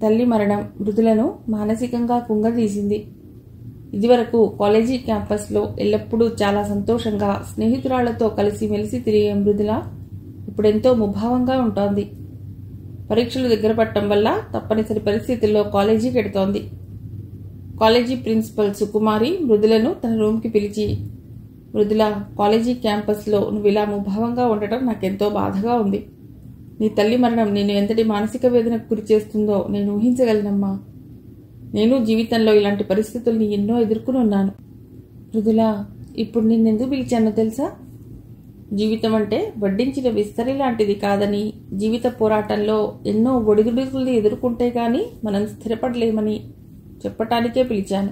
తల్లి మరణం మృదులను మానసికంగా కుంగదీసింది. ఇదివరకు కాలేజీ క్యాంపస్లో ఎల్లప్పుడూ చాలా సంతోషంగా స్నేహితురాళ్లతో కలిసి మెలిసి తిరిగే మృదుల ఇప్పుడెంతో ముభావంగా ఉంటోంది. పరీక్షలు దగ్గర పట్టడం వల్ల తప్పనిసరి పరిస్థితుల్లో కాలేజీకి ఎడుతోంది. కాలేజీ ప్రిన్సిపల్ సుకుమారి మృదులను తన రూమ్కి పిలిచి, మృదుల, కాలేజీ క్యాంపస్లో నువ్వు ఇలా ముభావంగా ఉండటం నాకెంతో బాధగా ఉంది. నీ తల్లి మరణం నేను ఎంతటి మానసిక వేదనకు గురి చేస్తుందో నేను ఊహించగలనమ్మా. నేను జీవితంలో ఇలాంటి పరిస్థితుల్ని ఎన్నో ఎదుర్కొని ఉన్నాను. మృదుల, ఇప్పుడు నిన్నెందుకు పిలిచానో తెలుసా? జీవితం అంటే వడ్డించిన విస్తరి లాంటిది కాదని, జీవిత పోరాటంలో ఎన్నో ఒడిదుడుకుల్ని ఎదుర్కొంటే గాని మనం స్థిరపడలేమని చెప్పటానికే పిలిచాను.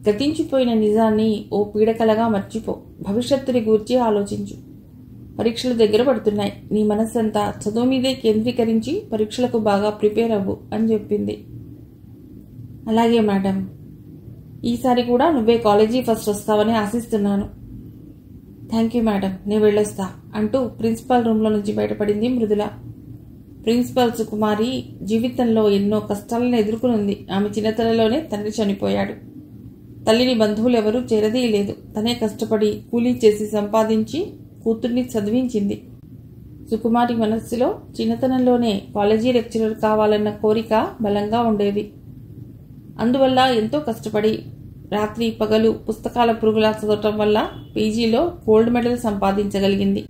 గతించిపోయిన నిజాన్ని ఓ పీడకలగా మర్చిపో. భవిష్యత్తుని గూర్చి ఆలోచించు. పరీక్షలు దగ్గర పడుతున్నాయి. నీ మనస్సంతా చదువు మీదే కేంద్రీకరించి పరీక్షలకు బాగా ప్రిపేర్ అవ్వు అని చెప్పింది. అలాగే మేడం, ఈసారి కూడా నువ్వే కాలేజీ ఫస్ట్ వస్తావని ఆశిస్తున్నాను. థ్యాంక్ యూ మేడం, నేను వెళ్ళొస్తా అంటూ ప్రిన్సిపాల్ రూమ్లో నుంచి బయటపడింది మృదుల. ప్రిన్సిపల్ సుకుమారి జీవితంలో ఎన్నో కష్టాలను ఎదుర్కొనుంది. ఆమె చిన్నతనంలోనే తండ్రి చనిపోయాడు. తల్లిని బంధువులు ఎవరూ చేరదీయలేదు. తనే కష్టపడి కూలీ చేసి సంపాదించి కూతుర్ని చదివించింది. సుకుమారి మనస్సులో చిన్నతనంలోనే కాలేజీ లెక్చరర్ కావాలన్న కోరిక బలంగా ఉండేది. అందువల్ల ఎంతో కష్టపడి రాత్రి పగలు పుస్తకాల పురుగులా చదవటం వల్ల పీజీలో గోల్డ్ మెడల్ సంపాదించగలిగింది.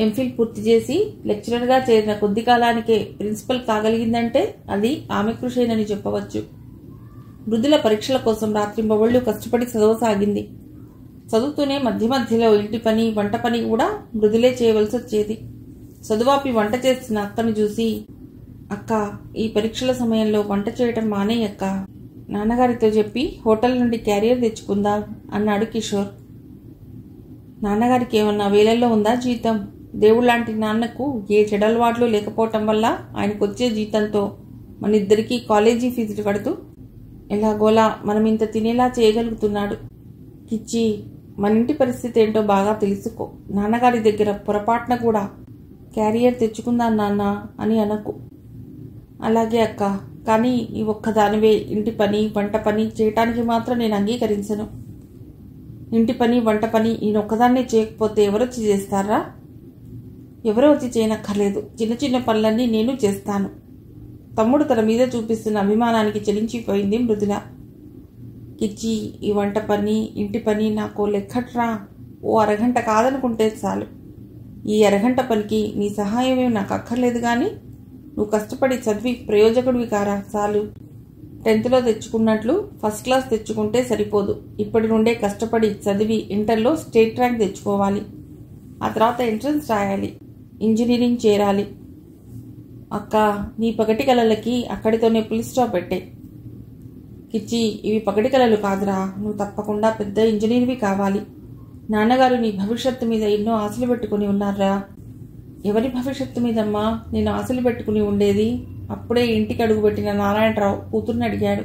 ఎంఫిల్ పూర్తి చేసి లెక్చరర్గా చేరిన కొద్ది కాలానికే ప్రిన్సిపల్ కాగలిగిందంటే అది ఆమె కృషేనని చెప్పవచ్చు. మృదుల పరీక్షల కోసం రాత్రింబవళ్లు కష్టపడి చదవసాగింది. చదువుతూనే మధ్య మధ్యలో ఇంటి పని, వంట పని కూడా మృదులే చేయవలసి వచ్చేది. చదువాపి వంట చేస్తున్న అక్కను చూసి, అక్క, ఈ పరీక్షల సమయంలో వంట చేయటం మానేయక్క, నాన్నగారితో చెప్పి హోటల్ నుండి క్యారియర్ తెచ్చుకుందాం అన్నాడు కిషోర్. నాన్నగారికి ఏమన్నా వేలల్లో ఉందా జీతం? దేవుళ్లాంటి నాన్నకు ఏ చెడలవాట్లు లేకపోవటం వల్ల ఆయనకొచ్చే జీతంతో మనిద్దరికీ కాలేజీ ఫీజులు కడుతూ ఎలాగోలా మనం ఇంత తినేలా చేయగలుగుతున్నాడు. కిచ్చి, మన ఇంటి పరిస్థితి ఏంటో బాగా తెలుసుకో. నాన్నగారి దగ్గర పొరపాటున కూడా క్యారియర్ తెచ్చుకుందా నాన్న అని అనకు. అలాగే అక్క, కానీ ఈ ఒక్కదానివే ఇంటి పని, వంట పని చేయటానికి మాత్రం నేను అంగీకరించను. ఇంటి పని, వంట పని ఈయనొక్కదాన్నే చేయకపోతే ఎవరొచ్చి చేస్తారా? ఎవరో వచ్చి చేయనక్కర్లేదు. చిన్న చిన్న పనులన్నీ నేను చేస్తాను. తమ్ముడు తన మీద చూపిస్తున్న అభిమానానికి చెలించిపోయింది మృదుల. కిచ్చి, ఈ వంట పని, ఇంటి పని నాకు లెక్కట్రా. ఓ అరగంట కాదనుకుంటే చాలు. ఈ అరగంట పనికి నీ సహాయమే నాకు అక్కర్లేదు. కానీ నువ్వు కష్టపడి చదివి ప్రయోజకుడివి కారా చాలు. 10th తెచ్చుకున్నట్లు ఫస్ట్ క్లాస్ తెచ్చుకుంటే సరిపోదు. ఇప్పటి నుండే కష్టపడి చదివి ఇంటర్లో స్టేట్ ర్యాంక్ తెచ్చుకోవాలి. ఆ తర్వాత ఎంట్రన్స్ రాయాలి, ఇంజనీరింగ్ చేరాలి. అక్క, నీ పగటి కలలకి అక్కడితోనే ఫుల్ స్టాప్ పెట్టే. కిచ్చి, ఇవి పగటి కలలు కాదురా. నువ్వు తప్పకుండా పెద్ద ఇంజనీర్వి కావాలి. నాన్నగారు నీ భవిష్యత్తు మీద ఎన్నో ఆశలు పెట్టుకుని ఉన్నారా? ఎవరి భవిష్యత్తు మీదమ్మా నేను ఆశలు పెట్టుకుని ఉండేది? అప్పుడే ఇంటికి అడుగుపెట్టిన నారాయణరావు కూతుర్ని అడిగాడు.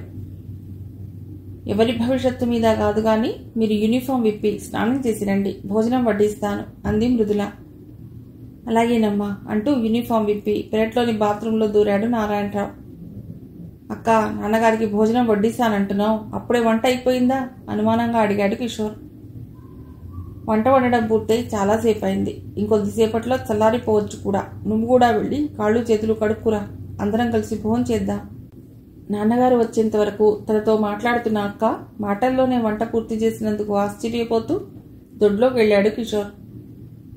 ఎవరి భవిష్యత్తు మీద కాదు గాని మీరు యూనిఫామ్ విప్పి స్నానం చేసి రండి, భోజనం వడ్డిస్తాను అంది మృదుల. అలాగేనమ్మా అంటూ యూనిఫామ్ విప్పి పెరట్లోని బాత్రూంలో దూరాడు నారాయణరావు. అక్క, నాన్నగారికి భోజనం వడ్డిస్తానంటున్నావు, అప్పుడే వంట అయిపోయిందా? అనుమానంగా అడిగాడు కిషోర్. వంట వండడం పూర్తయి చాలాసేపు అయింది. ఇంకొద్దిసేపట్లో చల్లారిపోవచ్చు కూడా. నువ్వు కూడా వెళ్ళి కాళ్ళు చేతులు కడుక్కురా. అందరం కలిసి భోజనం చేద్దాం. నాన్నగారు వచ్చేంత వరకు తనతో మాట్లాడుతున్న అక్క మాటల్లోనే వంట పూర్తి చేసినందుకు ఆశ్చర్యపోతూ దొడ్లోకి వెళ్ళాడు కిషోర్.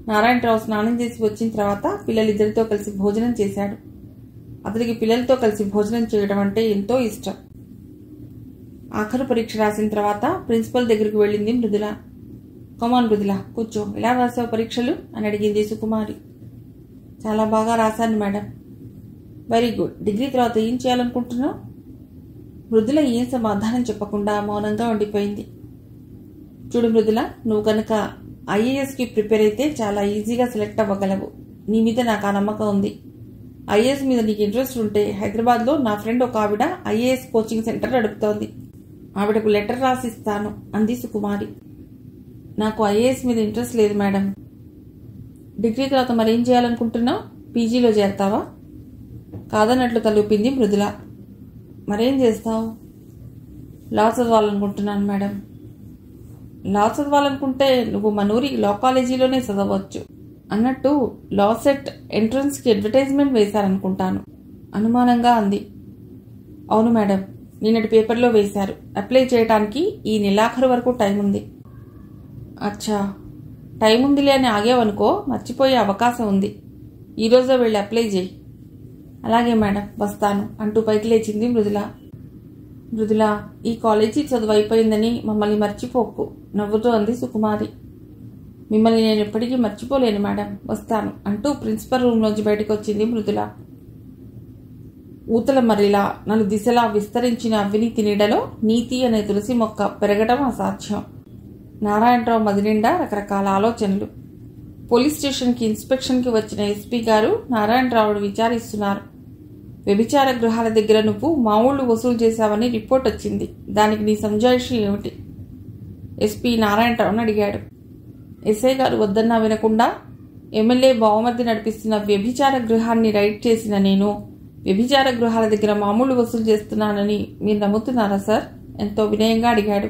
నారాయణరావు స్నానం చేసి వచ్చిన తర్వాత పిల్లలిద్దరితో కలిసి భోజనం చేశాడు. అతనికి పిల్లలతో కలిసి భోజనం చేయడం అంటే ఎంతో ఇష్టం. ఆఖరు పరీక్ష రాసిన తర్వాత ప్రిన్సిపల్ దగ్గరికి వెళ్ళింది మృదుల. కమాన్ మృదుల, కూర్చో. ఎలా రాసావు పరీక్షలు అని అడిగింది సుకుమారి. చాలా బాగా రాశాను మేడం. Very good. డిగ్రీ తర్వాత ఏం చేయాలనుకుంటున్నావు? మృదుల ఏం సమాధానం చెప్పకుండా మౌనంగా ఉండిపోయింది. చూడు మృదుల, నువ్వు కనుక ఐఏఎస్కి ప్రిపేర్ అయితే చాలా ఈజీగా సెలెక్ట్ అవ్వగలవు. నీ మీద నాకు ఆ నమ్మకం ఉంది. ఐఏఎస్ మీద నీకు ఇంట్రెస్ట్ ఉంటే హైదరాబాద్లో నా ఫ్రెండ్ ఒక ఆవిడ ఐఏఎస్ కోచింగ్ సెంటర్ నడుపుతోంది. ఆవిడకు లెటర్ రాసిస్తాను అంది సుకుమారి. నాకు ఐఏఎస్ మీద ఇంట్రెస్ట్ లేదు మేడం. డిగ్రీ తర్వాత మరేం చేయాలనుకుంటున్నావు? పీజీలో చేరతావా? కాదన్నట్లు తలూపింది మృదుల. మరేం చేస్తావు? లా చదవాలనుకుంటున్నాను మేడం. లా చదవాలనుకుంటే నువ్వు మనూరి లా కాలేజీలోనే చదవచ్చు. అన్నట్టు లా సెట్ ఎంట్రన్స్కి అడ్వర్టైజ్మెంట్ వేశారనుకుంటాను అనుమానంగా అంది. అవును మేడం, నిన్నటి పేపర్లో వేశారు. అప్లై చేయడానికి ఈ నెలాఖరు వరకు టైం ఉంది. అచ్చా, టైం ఉందిలే అని ఆగేవనుకో మర్చిపోయే అవకాశం ఉంది. ఈరోజే వెళ్ళి అప్లై చేయి. అలాగే మేడం, వస్తాను అంటూ పైకి లేచింది మృదుల. మృదుల, ఈ కాలేజీ చదువు అయిపోయిందని మమ్మల్ని మర్చిపోకు నవ్వుతూ అంది సుకుమారి. మిమ్మల్ని నేను ఎప్పటికీ మర్చిపోలేను మేడం, వస్తాను అంటూ ప్రిన్సిపల్ రూమ్లోంచి బయటకు వచ్చింది మృదుల. ఊతల మర్రిలా నలు దిశలా విస్తరించిన అవినీతి నీడలో నీతి అనే తులసి మొక్క పెరగడం అసాధ్యం. నారాయణరావు మది నిండా రకరకాల ఆలోచనలు. పోలీస్ స్టేషన్కి ఇన్స్పెక్షన్కి వచ్చిన ఎస్పీ గారు నారాయణరావును విచారిస్తున్నారు. వ్యభిచార గృహాల దగ్గర నువ్వు మామూళ్లు వసూలు చేశావని రిపోర్ట్ వచ్చింది. దానికి నీ సంజాయిషి ఏమిటి? ఎస్పీ నారాయణరావును అడిగాడు. ఎస్ఐ గారు వద్దన్నా వినకుండా ఎమ్మెల్యే బావమర్ది నడిపిస్తున్న వ్యభిచార గృహాన్ని రైడ్ చేసిన నేను వ్యభిచార గృహాల దగ్గర మామూలు వసూలు చేస్తున్నానని మీరు నమ్ముతున్నారా సార్? ఎంతో వినయంగా అడిగాడు.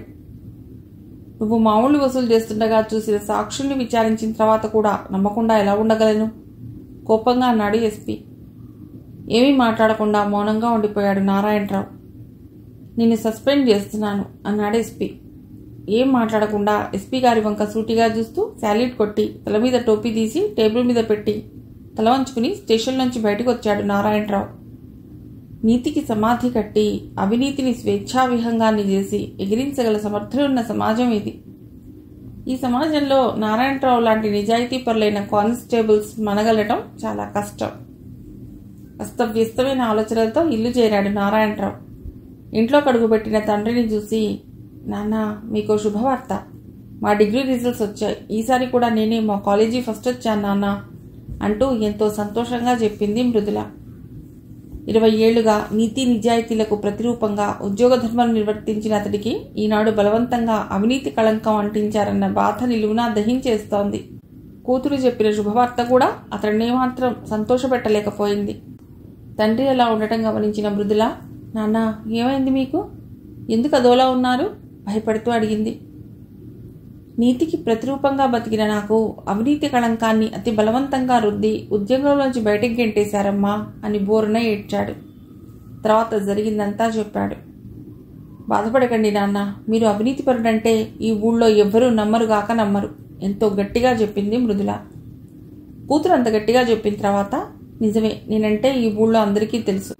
నువ్వు మామూలు వసూలు చేస్తుండగా చూసిన సాక్షుల్ని విచారించిన తర్వాత కూడా నమ్మకుండా ఎలా ఉండగలను? కోపంగా అన్నాడు ఎస్పీ. ఏమీ మాట్లాడకుండా మౌనంగా ఉండిపోయాడు నారాయణరావు. నిన్ను సస్పెండ్ చేస్తున్నాను అన్నాడు ఎస్పీ. ఏం మాట్లాడకుండా ఎస్పీ గారి వంక సూటిగా చూస్తూ శాల్యూట్ కొట్టి తల మీద టోపీ తీసి టేబుల్ మీద పెట్టి తల వంచుకుని స్టేషన్ నుంచి బయటకు వచ్చాడు నారాయణరావు. నీతికి సమాధి కట్టి అవినీతిని స్వేచ్ఛావిహంగాన్ని చేసి ఎగిరించగల సమర్థులున్న సమాజం ఇది. ఈ సమాజంలో నారాయణరావు లాంటి నిజాయితీ పరులైన కానిస్టేబుల్స్ మనగలటం చాలా కష్టం. అస్తవ్యస్తమైన ఆలోచనలతో ఇల్లు చేరాడు నారాయణరావు. ఇంట్లో కడుగుపెట్టిన తండ్రిని చూసి, నాన్న, మీకో శుభవార్త. మా డిగ్రీ రిజల్ట్స్ వచ్చాయి. ఈసారి కూడా నేనే మా కాలేజీ ఫస్ట్ వచ్చాను నాన్న అంటూ ఎంతో సంతోషంగా చెప్పింది మృదుల. 20 ఏళ్లుగా నీతి నిజాయితీలకు ప్రతిరూపంగా ఉద్యోగ ధర్మం నిర్వర్తించిన అతడికి ఈనాడు బలవంతంగా అవినీతి కళంకం అంటించారన్న బాధ నిలువునా దహించేస్తోంది. కూతురు చెప్పిన శుభవార్త కూడా అతడినేమాత్రం సంతోషపెట్టలేకపోయింది. తండ్రి అలా ఉండటం గమనించిన మృదుల, నాన్న, ఏమైంది మీకు? ఎందుకు అదోలా ఉన్నారు? భయపడుతూ అడిగింది. నీతికి ప్రతిరూపంగా బతికిన నాకు అవినీతి కళంకాన్ని అతి బలవంతంగా రుద్ది ఉద్యోగంలోంచి బయటకు గెంటేశారమ్మా అని బోరున ఏడ్చాడు. తర్వాత జరిగిందంతా చెప్పాడు. బాధపడకండి నాన్న, మీరు అవినీతిపరుడంటే ఈ ఊళ్ళో ఎవ్వరూ నమ్మరుగాక నమ్మరు ఎంతో గట్టిగా చెప్పింది మృదుల. కూతురు అంత గట్టిగా చెప్పిన తర్వాత, నిజమే, నేనంటే ఈ ఊళ్ళో అందరికీ తెలుసు.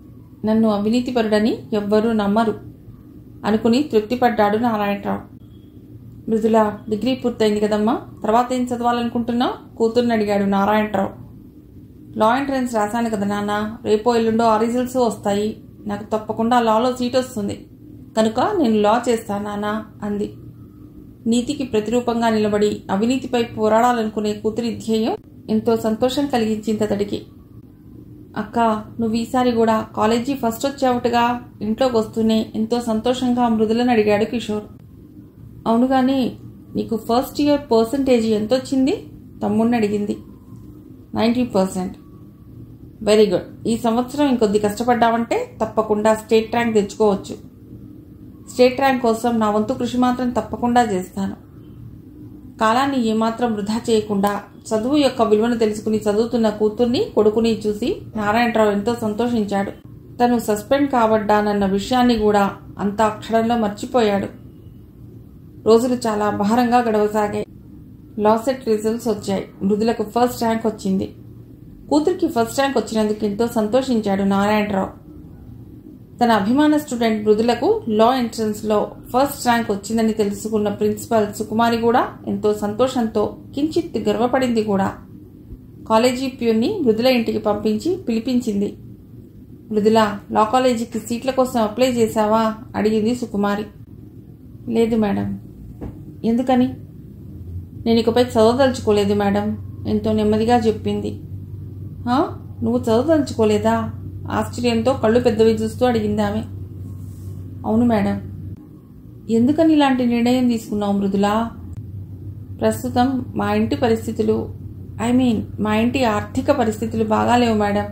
నన్ను అవినీతిపరుడని ఎవ్వరూ నమ్మరు అనుకుని తృప్తిపడ్డాడు నారాయణరావు. మృదుల, డిగ్రీ పూర్తయింది కదమ్మా, తర్వాత ఏం చదవాలనుకుంటున్నావు? కూతుర్ని అడిగాడు నారాయణరావు. లా ఎంట్రన్స్ రాశాను కదా నాన్న, రేపో ఎల్లుండో ఆ రిజల్ట్స్ వస్తాయి. నాకు తప్పకుండా లాలో సీట్ వస్తుంది కనుక నేను లా చేస్తాను నాన్న అంది. నీతికి ప్రతిరూపంగా నిలబడి అవినీతిపై పోరాడాలనుకునే కూతురి ధ్యేయం ఎంతో సంతోషం కలిగించింది అతడికి. అక్క, నువ్వు ఈసారి కూడా కాలేజీ ఫస్ట్ వచ్చావుటగా ఇంట్లోకి వస్తూనే ఎంతో సంతోషంగా మృదులను అడిగాడు కిషోర్. అవును గాని నీకు ఫస్ట్ ఇయర్ పర్సంటేజ్ ఎంత వచ్చింది? తమ్ముడిని అడిగింది. 90%. Very good. ఈ సంవత్సరం ఇంకొద్ది కష్టపడ్డావంటే తప్పకుండా స్టేట్ ర్యాంక్ తెచ్చుకోవచ్చు. స్టేట్ ర్యాంక్ కోసం నా వంతు కృషి మాత్రం తప్పకుండా చేస్తాను. కాలాన్ని ఏమాత్రం వృధా చేయకుండా చదువు యొక్క విలువను తెలుసుకుని చదువుతున్న కూతుర్ని కొడుకుని చూసి నారాయణరావు ఎంతో సంతోషించాడు. తను సస్పెండ్ కాబడ్డానన్న విషయాన్ని కూడా అంత అక్షరంలో మర్చిపోయాడు. రోజులు చాలా భారంగా గడవసాగాయి. లా సెట్ రిజల్ట్స్ వచ్చాయి. మృదులకు ఫస్ట్ ర్యాంక్ వచ్చింది. కూతురికి ఫస్ట్ ర్యాంక్ వచ్చినందుకు ఎంతో సంతోషించాడు నారాయణరావు. తన అభిమాన స్టూడెంట్ మృదులకు లా ఎంట్రన్స్లో ఫస్ట్ ర్యాంక్ వచ్చిందని తెలుసుకున్న ప్రిన్సిపల్ సుకుమారి కూడా ఎంతో సంతోషంతో కించిత్ గర్వపడింది కూడా. కాలేజీ ప్యూన్ని మృదుల ఇంటికి పంపించి పిలిపించింది. మృదుల, లా కాలేజీకి సీట్ల కోసం అప్లై చేశావా అడిగింది సుకుమారి. లేదు మేడం. ఎందుకని? నేను ఇకపై చదవదలుచుకోలేదు మేడం ఎంతో నెమ్మదిగా చెప్పింది. నువ్వు చదవదలుచుకోలేదా? ఆశ్చర్యంతో కళ్ళు పెద్దవి చూస్తూ అడిగింది ఆమె. అవును మేడం. ఎందుకని ఇలాంటి నిర్ణయం తీసుకున్నావు మృదులా? ప్రస్తుతం మా ఇంటి పరిస్థితులు మా ఇంటి ఆర్థిక పరిస్థితులు బాగాలేవు మేడం.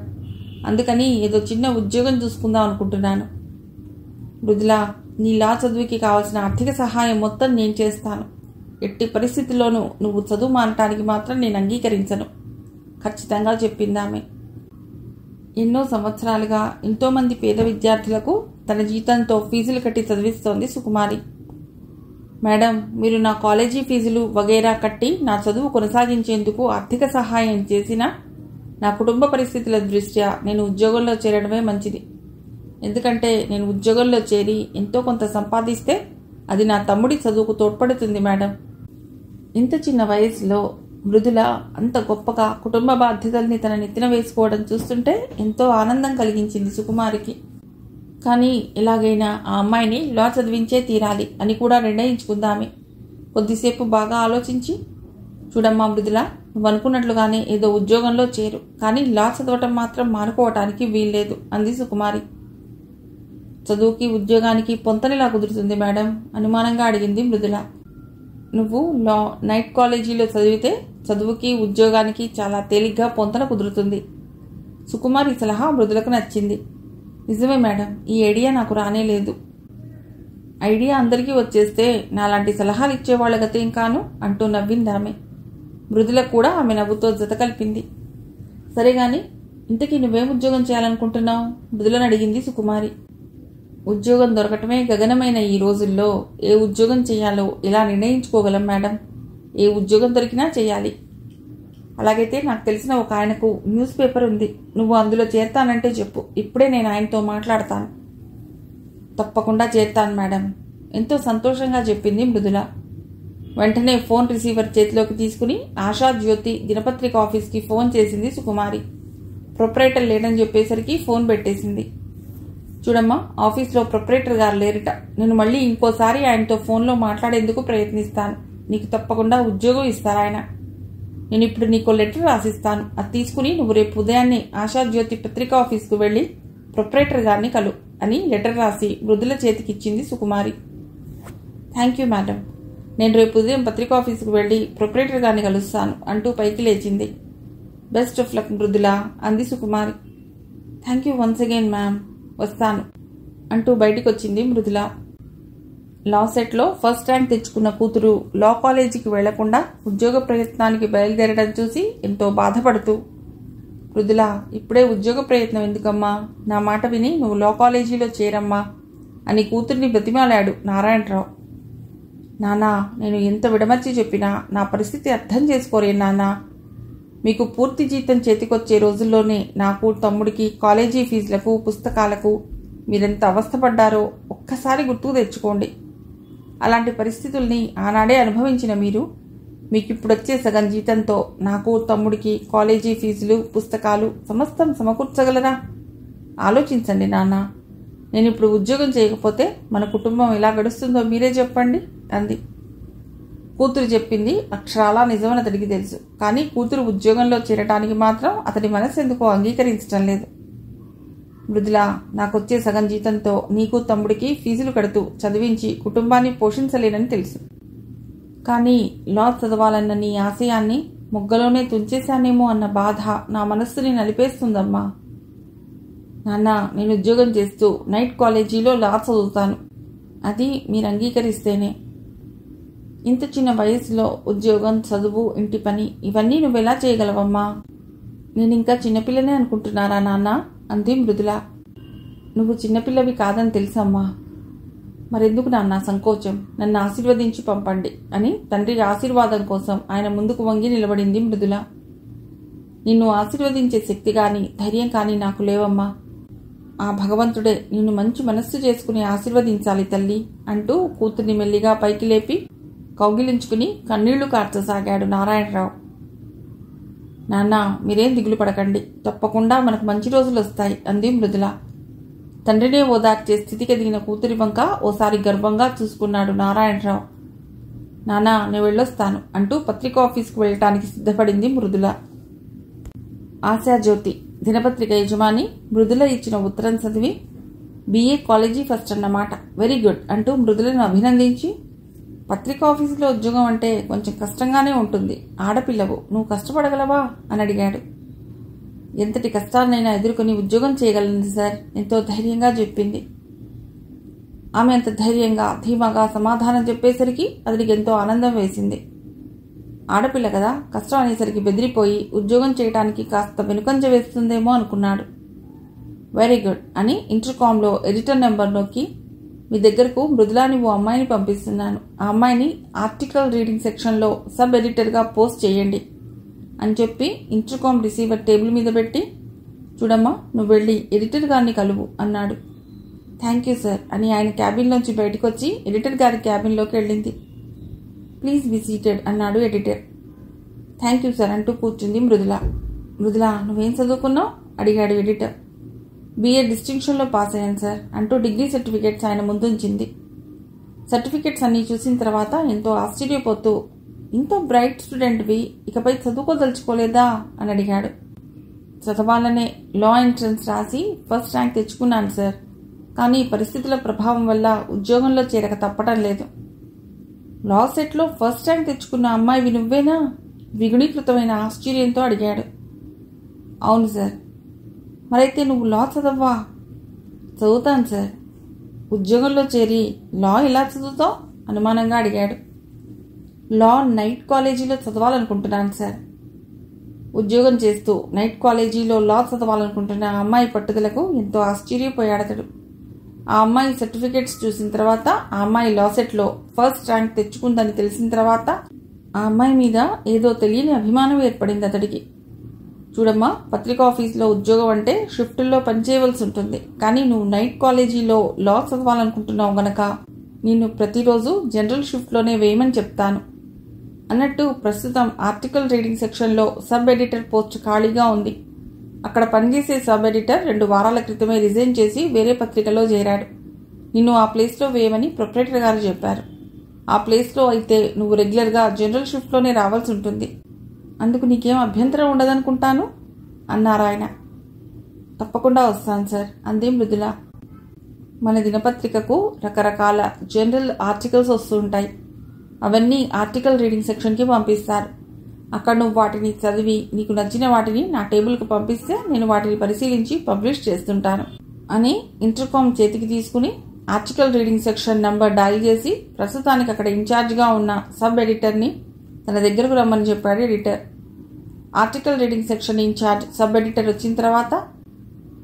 అందుకని ఏదో చిన్న ఉద్యోగం చూసుకుందాం అనుకుంటున్నాను. మృదుల, నీ లా చదువుకి కావాల్సిన ఆర్థిక సహాయం మొత్తం నేను చేస్తాను. ఎట్టి పరిస్థితుల్లోనూ నువ్వు చదువు మానటానికి మాత్రం నేను అంగీకరించను, ఖచ్చితంగా చెప్పిందామె. ఎన్నో సంవత్సరాలుగా ఎంతోమంది పేద విద్యార్థులకు తన జీతంతో ఫీజులు కట్టి చదివిస్తోంది సుకుమారి. మేడం, మీరు నా కాలేజీ ఫీజులు వగైరా కట్టి నా చదువు కొనసాగించేందుకు ఆర్థిక సహాయం చేసినా నా కుటుంబ పరిస్థితుల దృష్ట్యా నేను ఉద్యోగంలో చేరడమే మంచిది. ఎందుకంటే నేను ఉద్యోగంలో చేరి ఎంతో కొంత సంపాదిస్తే అది నా తమ్ముడి చదువుకు తోడ్పడుతుంది మేడం. ఇంత చిన్న వయసులో మృదుల అంత గొప్పగా కుటుంబ బాధ్యతల్ని తన నెత్తిన వేసుకోవడం చూస్తుంటే ఎంతో ఆనందం కలిగించింది సుకుమారికి. కానీ ఎలాగైనా ఆ అమ్మాయిని లా చదివించే తీరాలి అని కూడా నిర్ణయించుకుందామే. కొద్దిసేపు బాగా ఆలోచించి, చూడమ్మా మృదుల, నువ్వు అనుకున్నట్లుగానే ఏదో ఉద్యోగంలో చేరు, కానీ లా చదవటం మాత్రం మానుకోవటానికి వీల్లేదు అంది సుకుమారి. చదువుకి ఉద్యోగానికి పొంతనిలా కుదురుతుంది మేడం? అనుమానంగా అడిగింది మృదుల. నువ్వు లా నైట్ కాలేజీలో చదివితే చదువుకి ఉద్యోగానికి చాలా తేలిగ్గా పొంతన కుదురుతుంది. సుకుమారి సలహా మృదులకు నచ్చింది. నిజమే మేడం, ఈ ఐడియా నాకు రానేలేదు. ఐడియా అందరికీ వచ్చేస్తే నాలాంటి సలహాలు ఇచ్చేవాళ్ల గతేం కాను అంటూ నవ్విందామె. మృదుల కూడా ఆమె నవ్వుతో జత కలిపింది. సరేగాని ఇంతకీ నువ్వేం ఉద్యోగం చేయాలనుకుంటున్నావు? మృదులను అడిగింది సుకుమారి. ఉద్యోగం దొరకటమే గగనమైన ఈ రోజుల్లో ఏ ఉద్యోగం చేయాలో ఎలా నిర్ణయించుకోగలం మేడం? ఏ ఉద్యోగం దొరికినా చేయాలి. అలాగైతే నాకు తెలిసిన ఒక ఆయనకు న్యూస్ పేపర్ ఉంది, నువ్వు అందులో చేరతానంటే చెప్పు, ఇప్పుడే నేను ఆయనతో మాట్లాడతాను. తప్పకుండా చేరతాను మేడం, ఎంతో సంతోషంగా చెప్పింది మృదుల. వెంటనే ఫోన్ రిసీవర్ చేతిలోకి తీసుకుని ఆశాజ్యోతి దినపత్రిక ఆఫీస్కి ఫోన్ చేసింది సుకుమారి. ప్రొపరేటర్ లేడని చెప్పేసరికి ఫోన్ పెట్టేసింది. చూడమ్మా, ఆఫీస్లో ప్రొపరేటర్ గారు లేరట. నేను మళ్ళీ ఇంకోసారి ఆయనతో ఫోన్లో మాట్లాడేందుకు ప్రయత్నిస్తాను. నీకు తప్పకుండా ఉద్యోగం ఇస్తారు ఆయన. నేను ఇప్పుడు నీకు లెటర్ రాసిస్తాను, అది తీసుకుని నువ్వు రేపు ఉదయాన్నే ఆశాజ్యోతి పత్రికా ఆఫీస్కు వెళ్ళి ప్రొపరేటర్ గారిని కలు అని లెటర్ రాసి మృదుల చేతికిచ్చింది సుకుమారి. థ్యాంక్ యూ మేడం, నేను రేపు ఉదయం పత్రికా ఆఫీస్కు వెళ్ళి ప్రొపరేటర్ గారిని కలుస్తాను అంటూ పైకి లేచింది. బెస్ట్ ఆఫ్ లక్ మృదుల అంది Sukumari. Thank you once again ma'am, వస్తాను అంటూ బయటికి వచ్చింది మృదుల. లా సెట్లో ఫస్ట్ ర్యాంక్ తెచ్చుకున్న కూతురు లా కాలేజీకి వెళ్లకుండా ఉద్యోగ ప్రయత్నానికి బయలుదేరడం చూసి ఎంతో బాధపడుతూ, మృదుల, ఇప్పుడే ఉద్యోగ ప్రయత్నం ఎందుకమ్మా? నా మాట విని నువ్వు లా కాలేజీలో చేరమ్మా అని కూతుర్ని బ్రతిమాలాడు నారాయణరావు. నానా, నేను ఎంత విడమర్చి చెప్పినా నా పరిస్థితి అర్థం చేసుకోరే నాన్నా. మీకు పూర్తి జీతం చేతికొచ్చే రోజుల్లోనే నాకు తమ్ముడికి కాలేజీ ఫీజులకు పుస్తకాలకు మీరెంత అవస్థపడ్డారో ఒక్కసారి గుర్తుకు తెచ్చుకోండి. అలాంటి పరిస్థితుల్ని ఆనాడే అనుభవించిన మీరు మీకిప్పుడొచ్చే సగం జీతంతో నాకు తమ్ముడికి కాలేజీ ఫీజులు పుస్తకాలు సమస్తం సమకూర్చగలరా? ఆలోచించండి నాన్న. నేను ఇప్పుడు ఉద్యోగం చేయకపోతే మన కుటుంబం ఎలా గడుస్తుందో మీరే చెప్పండి అంది. కూతురు చెప్పింది అక్షరాలా నిజమని అతడికి తెలుసు. కానీ కూతురు ఉద్యోగంలో చేరటానికి మాత్రం అతడి మనసు ఎందుకో అంగీకరించడం లేదు. మృదుల, నాకొచ్చే సగం జీతంతో నీకు తమ్ముడికి ఫీజులు కడుతూ చదివించి కుటుంబాన్ని పోషించలేనని తెలుసు. కానీ లా చదవాలన్న నీ ఆశయాన్ని మొగ్గలోనే తుంచేశానేమో అన్న బాధ నా మనస్సుని నలిపేస్తుందమ్మా. నాన్న, నేను ఉద్యోగం చేస్తూ నైట్ కాలేజీలో లా చదువుతాను. అది మీరు అంగీకరిస్తేనే. ఇంత చిన్న వయసులో ఉద్యోగం, చదువు, ఇంటి పని ఇవన్నీ నువ్వెలా చేయగలవమ్మా? నేనింకా చిన్నపిల్లనే అనుకుంటున్నారా నాన్న అంది మృదుల. నువ్వు చిన్నపిల్లవి కాదని తెలుసమ్మా. మరెందుకు నాన్న సంకోచం? నన్ను ఆశీర్వదించి పంపండి అని తండ్రి ఆశీర్వాదం కోసం ఆయన ముందుకు వంగి నిలబడింది మృదుల. నిన్ను ఆశీర్వదించే శక్తి కానీ ధైర్యం కానీ నాకు లేవమ్మా. ఆ భగవంతుడే నిన్ను మంచి మనస్సు చేసుకుని ఆశీర్వదించాలి తల్లి అంటూ కూతుర్ని మెల్లిగా పైకి లేపి కౌగిలించుకుని కన్నీళ్లు కార్చసాగాడు నారాయణరావు. నాన్న, మీరేం దిగులు పడకండి, తప్పకుండా మనకు మంచి రోజులు వస్తాయి అంది మృదుల. తండ్రినే ఓదార్చే స్థితికి ఎదిగిన కూతురి వంక ఓసారి గర్వంగా చూసుకున్నాడు నారాయణరావు. నాన్న, నేను వెళ్ళొస్తాను అంటూ పత్రికా ఆఫీస్కు వెళ్ళటానికి సిద్ధపడింది మృదుల. ఆశాజ్యోతి దినపత్రిక యజమాని మృదుల ఇచ్చిన ఉత్తరం చదివి BA కాలేజీ ఫస్ట్ అన్నమాట, వెరీ గుడ్ అంటూ మృదులను అభినందించి, పత్రికా ఆఫీసులో ఉద్యోగం అంటే కొంచెం కష్టంగానే ఉంటుంది, ఆడపిల్లవు, నువ్వు కష్టపడగలవా అని అడిగాడు. ఎంతటి కష్టాలనైనా ఎదుర్కొని ఉద్యోగం చేయగలను సార్ ఎంతో ధైర్యంగా చెప్పింది. ఆమె అంత ధైర్యంగా ధీమాగా సమాధానం చెప్పేసరికి అతడికి ఎంతో ఆనందం వేసింది. ఆడపిల్ల కదా, కష్టం అనేసరికి బెదిరిపోయి ఉద్యోగం చేయడానికి కాస్త వెనుకంజ వేస్తుందేమో అనుకున్నాడు. వెరీ గుడ్ అని ఇంటర్కామ్లో ఎడిటర్ నెంబర్ నొక్కి, మీ దగ్గరకు మృదులాని ఓ అమ్మాయిని పంపిస్తున్నాను. ఆ అమ్మాయిని ఆర్టికల్ రీడింగ్ సెక్షన్లో సబ్ ఎడిటర్గా పోస్ట్ చేయండి అని చెప్పి ఇంటర్కామ్ రిసీవర్ టేబుల్ మీద పెట్టి, చూడమ్మా నువ్వు వెళ్ళి ఎడిటర్ గారిని కలువు అన్నాడు. థ్యాంక్ యూ సార్ అని ఆయన క్యాబిన్లోంచి బయటకు వచ్చి ఎడిటర్ గారి క్యాబిన్లోకి వెళ్ళింది. ప్లీజ్ బి సీటెడ్ అన్నాడు ఎడిటర్. థ్యాంక్ యూ సార్ అంటూ కూర్చుంది మృదుల. మృదుల, నువ్వేం చదువుకున్నావు అడిగాడు ఎడిటర్. BA డిస్టింక్షన్లో పాస్ అయ్యాను సార్ అంటూ డిగ్రీ సర్టిఫికేట్స్ ఆయన ముందుంచింది. సర్టిఫికేట్స్ అన్నీ చూసిన తర్వాత ఎంతో ఆశ్చర్యపోతూ, ఇంత బ్రైట్ స్టూడెంట్వి, ఇకపై చదువుకోదలుచుకోలేదా అని అడిగాడు. చదవాలనే లా ఎంట్రన్స్ రాసి ఫస్ట్ ర్యాంక్ తెచ్చుకున్నాను సార్, కానీ పరిస్థితుల ప్రభావం వల్ల ఉద్యోగంలో చేరక తప్పటం లేదు. లా సెట్లో ఫస్ట్ ర్యాంక్ తెచ్చుకున్న అమ్మాయివి నువ్వేనా? ద్విగుణీకృతమైన ఆశ్చర్యంతో అడిగాడు. అవును సార్. మరైతే నువ్వు లా చదవ్వా? చదువుతాను సార్. ఉద్యోగంలో చేరి లా ఎలా చదువుతావు అనుమానంగా అడిగాడు. లా నైట్ కాలేజీలో చదవాలనుకుంటున్నాను సార్. ఉద్యోగం చేస్తూ నైట్ కాలేజీలో లా చదవాలనుకుంటున్న ఆ అమ్మాయి పట్టుదలకు ఎంతో ఆశ్చర్యపోయాడతడు. ఆ అమ్మాయి సర్టిఫికేట్స్ చూసిన తర్వాత, ఆ అమ్మాయి లా సెట్లో ఫస్ట్ ర్యాంక్ తెచ్చుకుందని తెలిసిన తర్వాత ఆ అమ్మాయి మీద ఏదో తెలియని అభిమానం ఏర్పడింది అతడికి. చూడమ్మా, పత్రికా ఆఫీస్లో ఉద్యోగం అంటే షిఫ్టుల్లో పనిచేయవలసి ఉంటుంది. కానీ నువ్వు నైట్ కాలేజీలో లా చదవాలనుకుంటున్నావు గనక నిన్ను ప్రతిరోజు జనరల్ షిఫ్ట్లోనే వేయమని చెప్తాను. అన్నట్టు ప్రస్తుతం ఆర్టికల్ రీడింగ్ సెక్షన్లో సబ్ ఎడిటర్ పోస్ట్ ఖాళీగా ఉంది. అక్కడ పనిచేసే సబ్ ఎడిటర్ 2 వారాల క్రితమే రిజైన్ చేసి వేరే పత్రికలో చేరాడు. నిన్ను ఆ ప్లేస్లో వేయమని ప్రొపరేటర్ గారు చెప్పారు. ఆ ప్లేస్లో అయితే నువ్వు రెగ్యులర్గా జనరల్ షిఫ్ట్లోనే రావాల్సి ఉంటుంది. అందుకు నీకేం అభ్యంతరం ఉండదనుకుంటాను అన్నారాయన. తప్పకుండా వస్తాను సార్ అంది మృదుల. మన దినపత్రికకు రకరకాల జనరల్ ఆర్టికల్స్ వస్తూ ఉంటాయి. అవన్నీ ఆర్టికల్ రీడింగ్ సెక్షన్కి పంపిస్తారు. అక్కడ నువ్వు వాటిని చదివి నీకు నచ్చిన వాటిని నా టేబుల్కి పంపిస్తే నేను వాటిని పరిశీలించి పబ్లిష్ చేస్తుంటాను అని ఇంటర్కామ్ చేతికి తీసుకుని article reading section number dial చేసి ప్రస్తుతానికి అక్కడ ఇన్ఛార్జ్గా ఉన్న సబ్ ఎడిటర్ని తన దగ్గరకు రమ్మని చెప్పాడు editor. Article reading section incharge sub editor వచ్చిన తర్వాత,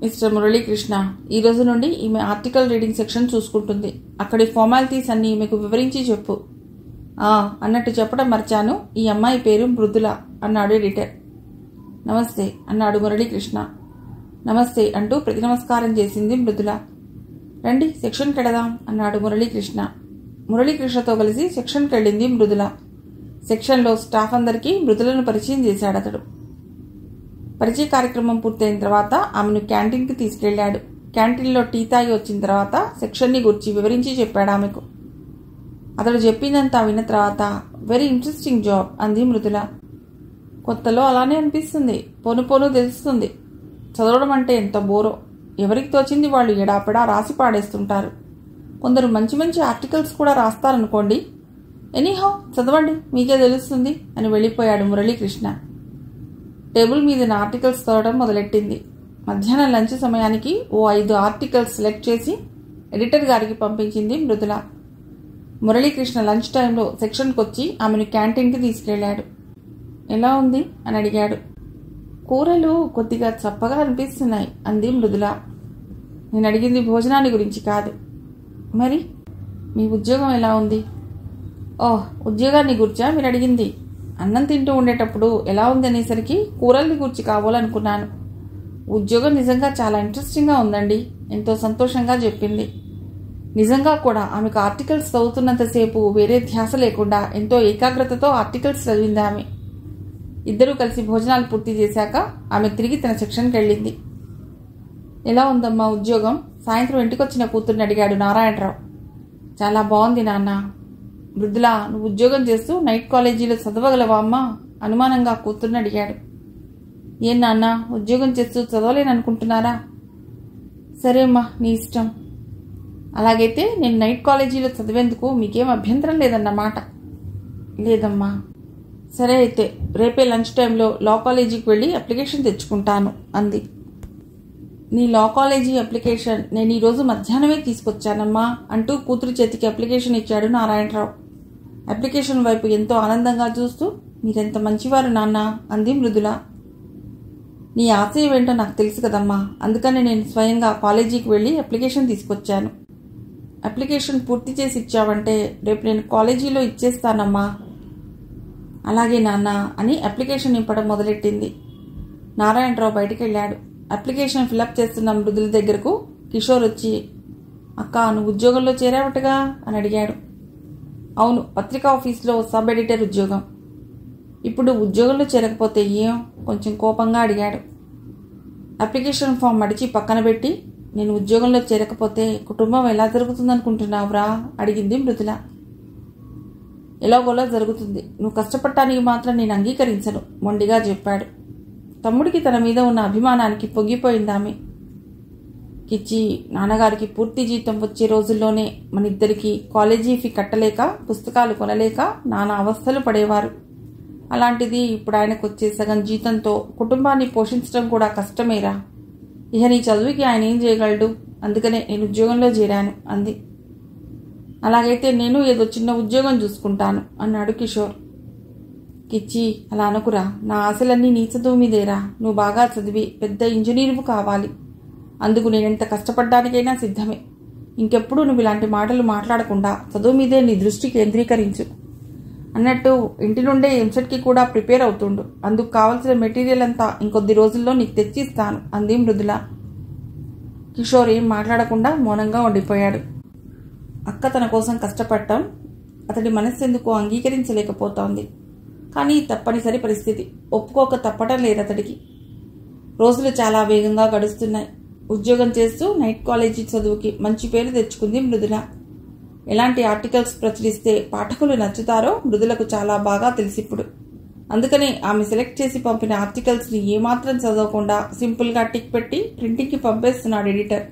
మిస్టర్ మురళీకృష్ణ, ఈ రోజు నుండి ఈమె ఆర్టికల్ రీడింగ్ సెక్షన్ చూసుకుంటుంది. అక్కడి ఫార్మాలిటీస్ అన్ని ఈమెకు వివరించి చెప్పు. అన్నట్టు చెప్పడం మర్చాను, ఈ అమ్మాయి పేరు మృదుల అన్నాడు ఎడిటర్. నమస్తే అన్నాడు మురళీకృష్ణ. నమస్తే అంటూ ప్రతి నమస్కారం చేసింది మృదుల. రండి సెక్షన్కి వెళదాం అన్నాడు మురళీకృష్ణ. మురళీకృష్ణతో కలిసి సెక్షన్కి వెళ్ళింది మృదుల. సెక్షన్లో స్టాఫ్ అందరికీ మృదులను పరిచయం చేశాడు అతడు. పరిచయ కార్యక్రమం పూర్తయిన తర్వాత ఆమెను క్యాంటీన్కి తీసుకెళ్లాడు. క్యాంటీన్లో టీ తాగి వచ్చిన తర్వాత సెక్షన్ని గురించి వివరించి చెప్పాడు ఆమెకు. అతడు చెప్పిందంతా విన్న తర్వాత, వెరీ ఇంట్రెస్టింగ్ జాబ్ అంది మృదుల. కొత్తలో అలానే అనిపిస్తుంది, పోను పోను తెలుస్తుంది. చదవడం అంటే ఎంత బోరో. ఎవరికి తోచింది వాళ్ళు ఎడాపెడా రాసి పాడేస్తుంటారు. కొందరు మంచి మంచి ఆర్టికల్స్ కూడా రాస్తారనుకోండి. ఎనీహౌ చదవండి, మీకే తెలుస్తుంది అని వెళ్ళిపోయాడు మురళీకృష్ణ. టేబుల్ మీద ఆర్టికల్స్ చదవడం మొదలెట్టింది. మధ్యాహ్నం లంచ్ సమయానికి ఓ 5 ఆర్టికల్స్ సెలెక్ట్ చేసి ఎడిటర్ గారికి పంపించింది మృదుల. మురళీకృష్ణ లంచ్ టైంలో సెక్షన్కి వచ్చి ఆమెను క్యాంటీన్కి తీసుకెళ్లాడు. ఎలా ఉంది అని అడిగాడు. కూరలు కొద్దిగా చప్పగా అనిపిస్తున్నాయి అంది మృదుల. నేను అడిగింది భోజనాన్ని గురించి కాదు. మరి మీ ఉద్యోగం ఎలా ఉంది? ఓహ్, ఉద్యోగాన్ని గురించా మీరు అడిగింది? అన్నం తింటూ ఉండేటప్పుడు ఎలా ఉంది అనేసరికి కూరల్ని గురించి కావాలనుకున్నాను. ఉద్యోగం నిజంగా చాలా ఇంట్రెస్టింగ్గా ఉందండి, ఎంతో సంతోషంగా చెప్పింది. నిజంగా కూడా ఆమెకు ఆర్టికల్స్ చదువుతున్నంతసేపు వేరే ధ్యాస లేకుండా ఎంతో ఏకాగ్రతతో ఆర్టికల్స్ చదివింది ఆమె. ఇద్దరూ కలిసి భోజనాలు పూర్తి చేశాక ఆమె తిరిగి తన సెక్షన్కి వెళ్ళింది. ఎలా ఉందమ్మా ఉద్యోగం? సాయంత్రం ఇంటికొచ్చిన కూతుర్ని అడిగాడు నారాయణరావు. చాలా బాగుంది నాన్న. మృదుల, నువ్వు ఉద్యోగం చేస్తూ నైట్ కాలేజీలో చదవగలవా అమ్మా? అనుమానంగా కూతుర్ని అడిగాడు. ఏం నాన్న, ఉద్యోగం చేస్తూ చదవలేననుకుంటున్నారా? సరే అమ్మా, నీ ఇష్టం. అలాగైతే నేను నైట్ కాలేజీలో చదివేందుకు మీకేం అభ్యంతరం లేదన్నమాట. లేదమ్మా. సరే అయితే రేపే లంచ్ టైంలో లా కాలేజీకి వెళ్ళి అప్లికేషన్ తెచ్చుకుంటాను అంది. నీ లా కాలేజీ అప్లికేషన్ నేను ఈరోజు మధ్యాహ్నమే తీసుకొచ్చానమ్మా అంటూ కూతురు చేతికి అప్లికేషన్ ఇచ్చాడు నారాయణరావు. అప్లికేషన్ వైపు ఎంతో ఆనందంగా చూస్తూ, మీరెంత మంచివారు నాన్న అంది మృదుల. నీ ఆశయం ఏంటో నాకు తెలుసు కదమ్మా, అందుకని నేను స్వయంగా కాలేజీకి వెళ్ళి అప్లికేషన్ తీసుకొచ్చాను. అప్లికేషన్ పూర్తి చేసి ఇచ్చావంటే రేపు నేను కాలేజీలో ఇచ్చేస్తానమ్మా. అలాగే నాన్న అని అప్లికేషన్ నింపడం మొదలెట్టింది. నారాయణరావు బయటికి వెళ్ళాడు. అప్లికేషన్ ఫిలప్ చేస్తున్న మృదుల దగ్గరకు కిషోర్ వచ్చి, అక్క నువ్వు ఉద్యోగంలో చేరావటగా అని అడిగాడు. అవును, పత్రికా ఆఫీస్లో సబ్ ఎడిటర్ ఉద్యోగం. ఇప్పుడు ఉద్యోగంలో చేరకపోతే ఏం కొంచెం కోపంగా అడిగాడు. అప్లికేషన్ ఫామ్ మడిచి పక్కన పెట్టి, నేను ఉద్యోగంలో చేరకపోతే కుటుంబం ఎలా జరుగుతుందనుకుంటున్నావురా అడిగింది మృదుల. ఎలాగోలా జరుగుతుంది, నువ్వు కష్టపడటానికి మాత్రం నేను అంగీకరించను మొండిగా చెప్పాడు. తమ్ముడికి తన మీద ఉన్న అభిమానానికి పొంగిపోయిందామె. కిచ్చి, నాన్నగారికి పూర్తి జీతం వచ్చే రోజుల్లోనే మనిద్దరికి కాలేజీ ఫీ కట్టలేక పుస్తకాలు కొనలేక నానా అవస్థలు పడేవారు. అలాంటిది ఇప్పుడు ఆయనకు వచ్చే సగం జీతంతో కుటుంబాన్ని పోషించడం కూడా కష్టమేరా. ఇక నీ చదువుకి ఆయన ఏం చేయగలడు, అందుకనే నేను ఉద్యోగంలో చేరాను అంది. అలాగైతే నేను ఏదో చిన్న ఉద్యోగం చూసుకుంటాను అన్నాడు కిషోర్. కిచ్చి, అలా అనుకురా, నా ఆశలన్నీ నీ చదువు మీదేరా. నువ్వు బాగా చదివి పెద్ద ఇంజనీరు కావాలి. అందుకు నేనెంత కష్టపడ్డానికైనా సిద్ధమే. ఇంకెప్పుడు నువ్వు ఇలాంటి మాటలు మాట్లాడకుండా చదువు మీదే నీ దృష్టి కేంద్రీకరించు. అన్నట్టు ఇంటి నుండే ఎంసెట్కి కూడా ప్రిపేర్ అవుతుండు. అందుకు కావలసిన మెటీరియల్ అంతా ఇంకొద్ది రోజుల్లో నీకు తెచ్చిస్తాను అంది మృదుల. కిషోర్ ఏం మాట్లాడకుండా మౌనంగా ఉండిపోయాడు. అక్క తన కోసం కష్టపడటం అతడి మనస్సెందుకో అంగీకరించలేకపోతోంది. కానీ తప్పనిసరి పరిస్థితి, ఒప్పుకోక తప్పటం లేదు అతడికి. రోజులు చాలా వేగంగా గడుస్తున్నాయి. ఉద్యోగం చేస్తూ నైట్ కాలేజీ చదువుకి మంచి పేరు తెచ్చుకుంది మృదుల. ఎలాంటి ఆర్టికల్స్ ప్రచురిస్తే పాఠకులు నచ్చుతారో మృదులకు చాలా బాగా తెలిసిప్పుడు. అందుకని ఆమె సెలెక్ట్ చేసి పంపిన ఆర్టికల్స్ని ఏమాత్రం చదవకుండా సింపుల్గా టిక్ పెట్టి ప్రింటింగ్కి పంపేస్తున్నాడు ఎడిటర్.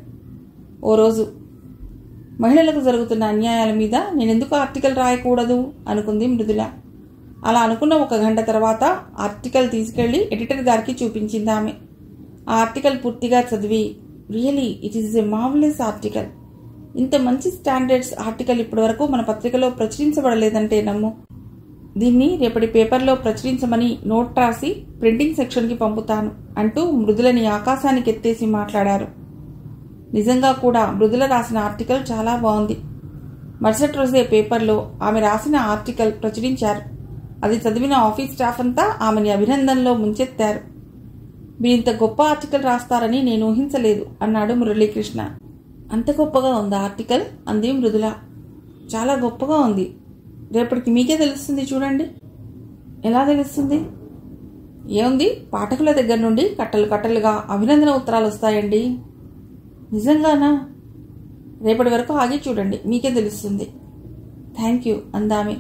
ఓ రోజు, మహిళలకు జరుగుతున్న అన్యాయాల మీద నేనెందుకు ఆర్టికల్ రాయకూడదు అనుకుంది మృదుల. అలా అనుకున్న ఒక గంట తర్వాత ఆర్టికల్ తీసుకెళ్లి ఎడిటర్ గారికి చూపించింది ఆమె. ఆ ఆర్టికల్ పూర్తిగా చదివి, really it is a marvellous article. ఇంత మంచి స్టాండర్డ్స్ ఆర్టికల్ ఇప్పటివరకు మన పత్రికలో ప్రచురించబడలేదంటే నమ్ము. దీన్ని రేపటి పేపర్లో ప్రచురించమని నోట్ రాసి ప్రింటింగ్ సెక్షన్కి పంపుతాను అంటూ మృదులని ఆకాశానికి ఎత్తేసి మాట్లాడారు. నిజంగా కూడా మృదుల రాసిన ఆర్టికల్ చాలా బాగుంది. మరుసటి రోజే పేపర్లో ఆమె రాసిన ఆర్టికల్ ప్రచురించారు. అది చదివిన ఆఫీస్ స్టాఫ్ అంతా ఆమెని అభినందనలో ముంచెత్తారు. మీరింత గొప్ప ఆర్టికల్ రాస్తారని నేను ఊహించలేదు అన్నాడు మురళీకృష్ణ. అంత గొప్పగా ఉందా ఆర్టికల్ అంది మృదుల. చాలా గొప్పగా ఉంది. రేపటికి మీకే తెలుస్తుంది చూడండి. ఎలా తెలుస్తుంది? ఏముంది, పాఠకుల దగ్గర నుండి కట్టలు కట్టలుగా అభినందన ఉత్తరాలు వస్తాయండి. నిజంగానా? రేపటి వరకు ఆగి చూడండి, మీకే తెలుస్తుంది. థ్యాంక్ యూ అందామె.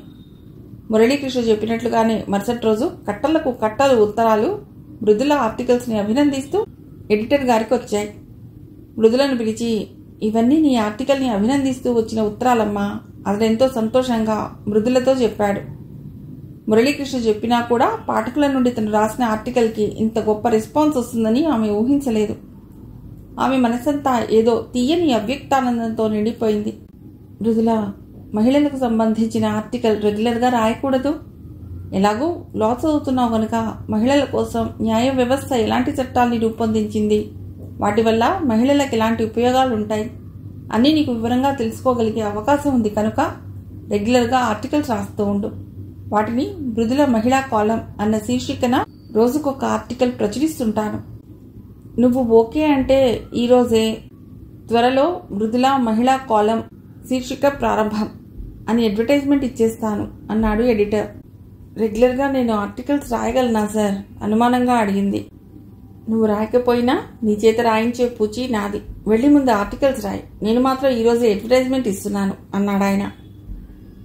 మురళీకృష్ణ చెప్పినట్లుగానే మరుసటి రోజు కట్టలకు కట్టలు ఉత్తరాలు మృదుల ఆర్టికల్స్ని అభినందిస్తూ ఎడిటర్ గారికి వచ్చాయి. మృదులను పిలిచి, ఇవన్నీ నీ ఆర్టికల్ని అభినందిస్తూ వచ్చిన ఉత్తరాలమ్మా అతడెంతో సంతోషంగా మృదులతో చెప్పాడు. మురళీకృష్ణ చెప్పినా కూడా పాఠకుల నుండి తను రాసిన ఆర్టికల్కి ఇంత గొప్ప రెస్పాన్స్ వస్తుందని ఆమె ఊహించలేదు. ఆమె మనసంతా ఏదో తీయని అవ్యక్తానందంతో నిండిపోయింది. మృదుల, మహిళలకు సంబంధించిన ఆర్టికల్ రెగ్యులర్గా రాయకూడదు. ఎలాగూ లా చదువుతున్నావు కనుక మహిళల కోసం న్యాయ వ్యవస్థ ఎలాంటి చట్టాల్ని రూపొందించింది, వాటి వల్ల మహిళలకు ఎలాంటి ఉపయోగాలు ఉంటాయి అన్నీ నీకు వివరంగా తెలుసుకోగలిగే అవకాశం ఉంది కనుక రెగ్యులర్గా ఆర్టికల్స్ రాస్తూ ఉండు. వాటిని మృదుల మహిళా కాలం అన్న శీర్షికన రోజుకొక ఆర్టికల్ ప్రచురిస్తుంటాను. నువ్వు ఓకే అంటే ఈరోజే త్వరలో మృదుల మహిళా కాలం శీర్షిక ప్రారంభం అని అడ్వర్టైజ్మెంట్ ఇచ్చేస్తాను అన్నాడు ఎడిటర్. రెగ్యులర్గా నేను ఆర్టికల్స్ రాయగలనా సార్ అనుమానంగా అడిగింది. నువ్వు రాయకపోయినా నీ చేత రాయించే పూచి నాది. వెళ్ళి ముందు ఆర్టికల్స్ రాయి, నేను మాత్రం ఈరోజే అడ్వర్టైజ్మెంట్ ఇస్తున్నాను అన్నాడు ఆయన.